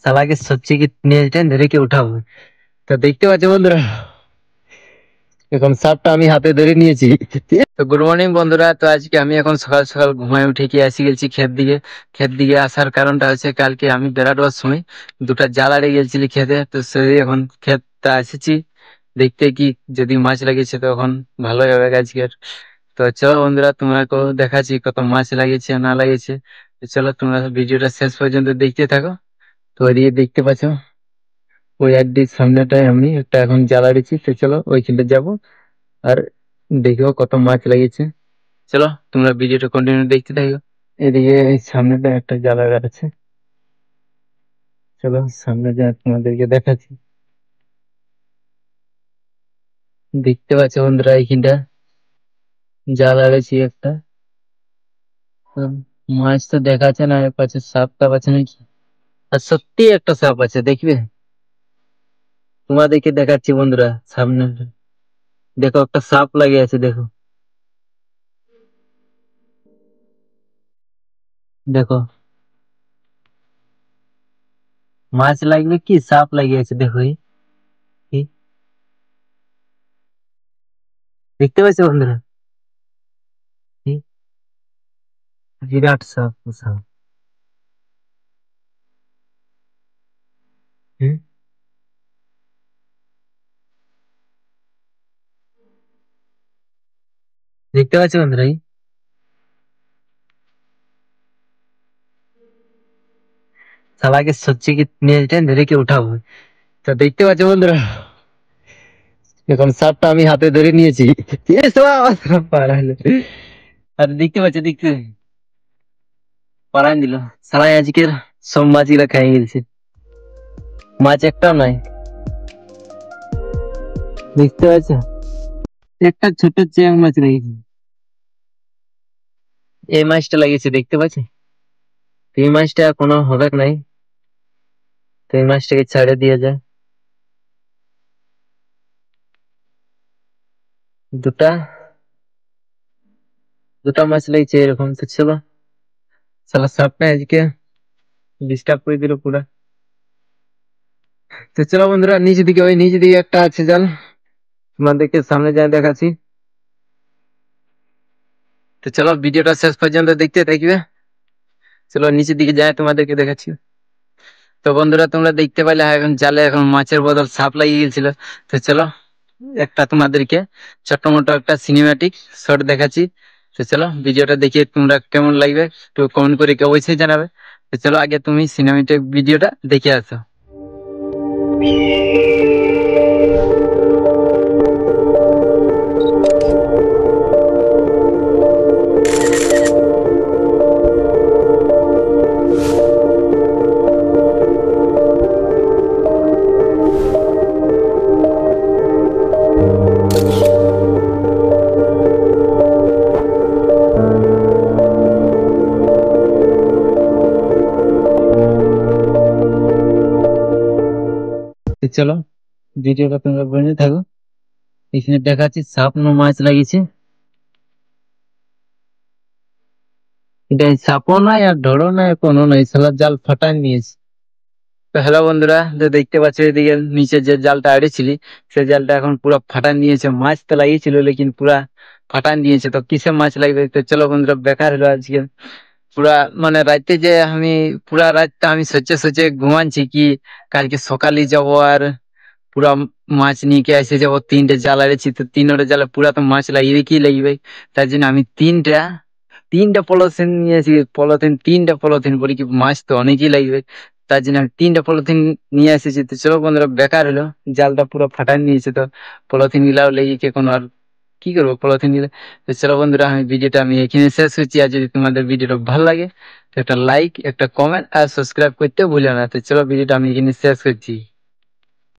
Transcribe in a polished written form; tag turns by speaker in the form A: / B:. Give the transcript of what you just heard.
A: শালাকে সবজি কি নিয়ে ধরে কি উঠাবো। তো দেখতে পাচ্ছ বন্ধুরা, এখন সাপটা আমি হাতে ধরে নিয়েছি। তো গুড মর্নিং বন্ধুরা। তো আজকে আমি এখন সকাল সকাল ঘুমায় উঠে কি আসি গেছি ক্ষেত দিকে। ক্ষেত দিকে আসার কারণটা হচ্ছে কালকে আমি বেড়ানোর সময় দুটা জাল আড়ে গেছিলি খেতে, তো সেই এখন ক্ষেতটা এসেছি দেখতে কি যদি মাছ লাগিয়েছে তো এখন ভালোই হবে আজকের। তো চলো বন্ধুরা, তোমাকেও দেখাচ্ছি কত মাছ লাগিয়েছে না লাগিয়েছে। তো চলো তোমরা ভিডিওটা শেষ পর্যন্ত দেখতে থাকো। তো ওইদিকে দেখতে পাচ্ছ ওই একদিক সামনেটায় আমি একটা এখন জ্বালা দিচ্ছি, তো চলো ওইখানটা যাবো আর দেখো কত মাছ লাগিয়েছে। চলো তোমরা ভিডিওটা কন্টিনিউ দেখতে থাকো। এদিকে এই সামনেটা একটা জ্বালা আছে, চলো সামনে যা তোমাদেরকে দেখাচ্ছি। দেখতে পাচ্ছ বন্ধুরা এইখানটা জ্বালা গেছি একটা। উম, মাছ তো দেখাচ্ছে না, এর পাশে সাপ টাপ আছে নাকি। আর সত্যি একটা সাপ আছে, দেখবে তোমাদেরকে দেখাচ্ছি বন্ধুরা সামনে। দেখো একটা সাপ লাগে আছে, দেখো দেখো মাছ লাগবে কি সাপ লাগিয়ে আছে, দেখো এই দেখতে পাচ্ছ বন্ধুরা, এই বিরাট সাপ সাপ। হুম, দেখতে পাচ্ছ বন্ধুরা এই শালাকে সবজি কি নিয়ে ধরে কি উঠাবো। তো দেখতে পাচ্ছ বন্ধুরা, এখন সাপটা আমি হাতে ধরে নিয়েছি। এ শালা আমার সাপ পালাইলো। আর দেখতে পাচ্ছ, দেখতে পারাই দিল শালা আজকের সব মাছগুলা খাই গেছে, মাছ একটাও নাই। দেখতে পাচ্ছ একটা ছোট চ্যাং মাছ রেখেছি, এই মাছটা লাগিয়েছে দেখতে পাচ্ছ। তো এই মাছটা কোনো হবে নাই, তো এই মাছটাকে ছাড়ে দিয়ে যায়। দুটা দুটা মাছ লেগেছে এরকম, তো চলো শালা সাপটা আজকে ডিস্টার্ব করে দিল পুরা। তো চলো বন্ধুরা, নিচে দিকে ওই নিচে দিকে একটা আছে জাল, তোমাদেরকে সামনে যায় দেখাচ্ছি। তো চলো ভিডিওটা শেষ পর্যন্ত দেখতে থাকবে। চলো নিচের দিকে যায় তোমাদেরকে দেখাচ্ছি। তো বন্ধুরা তোমরা দেখতে পাইলে এখন জালে এখন মাছের বদল সাপ লাগিয়ে গেছিল। তো চলো একটা তোমাদেরকে ছোট্ট মোটো একটা সিনেমাটিক শর্ট দেখাচ্ছি। তো চলো ভিডিওটা দেখে তোমরা কেমন লাগবে একটু কমেন্ট করে অবশ্যই জানাবে। তো চলো আগে তুমি সিনেমাটিক ভিডিওটা দেখে আসো। তো চলো ভিডিওটা তোমরা বনে থাকো, এখানে দেখাচ্ছি সাপ মাছ লাগিয়েছে। এটা সাপও নাই আর ঢোড়ো নাই, কোনো নাই, শালা জাল ফাটাই নিয়েছে। তো হ্যালো বন্ধুরা, যে দেখতে পাচ্ছ এদিকে নিচে যে জালটা আড়েছিলি সেই জালটা এখন পুরো ফাটান নিয়েছে। মাছ তো লাগিয়েছিল লেকিন পুরা ফাটান দিয়েছে। তো কিসে মাছ লাগবে, তো চলো বন্ধুরা বেকার হলো আজকে পুরা, মানে রাতে যে আমি পুরা রাতটা আমি সোচে সোচে ঘুমাচ্ছি কি কালকে সকালে যাব আর পুরা মাছ নিয়ে কে এসে যাবো। তিনটে জাল আড়েছি, তো তিনটে জালে পুরা তো মাছ লাগবে কি লাগবে, তার জন্য আমি তিনটা তিনটা পলিথিন নিয়েছি। পলিথিন তিনটা পলিথিন বলি কি মাছ তো অনেকই লাগবে, তার জন্য আমি তিনটা পলিথিন নিয়ে এসেছি। তো চলো বন্ধুরা বেকার হলো, জালটা পুরো ফাটাই নিয়েছে। তো পলিথিন গুলাও লেগে কে কোনো আর কি করবো পলিথিন নিলে। তো চলো বন্ধুরা আমি ভিডিওটা আমি এখানে শেষ করছি। আর যদি তোমাদের ভিডিওটা ভালো লাগে তো একটা লাইক একটা কমেন্ট আর সাবস্ক্রাইব করতে ভুলো না। তো চলো ভিডিওটা আমি এখানে শেষ করছি।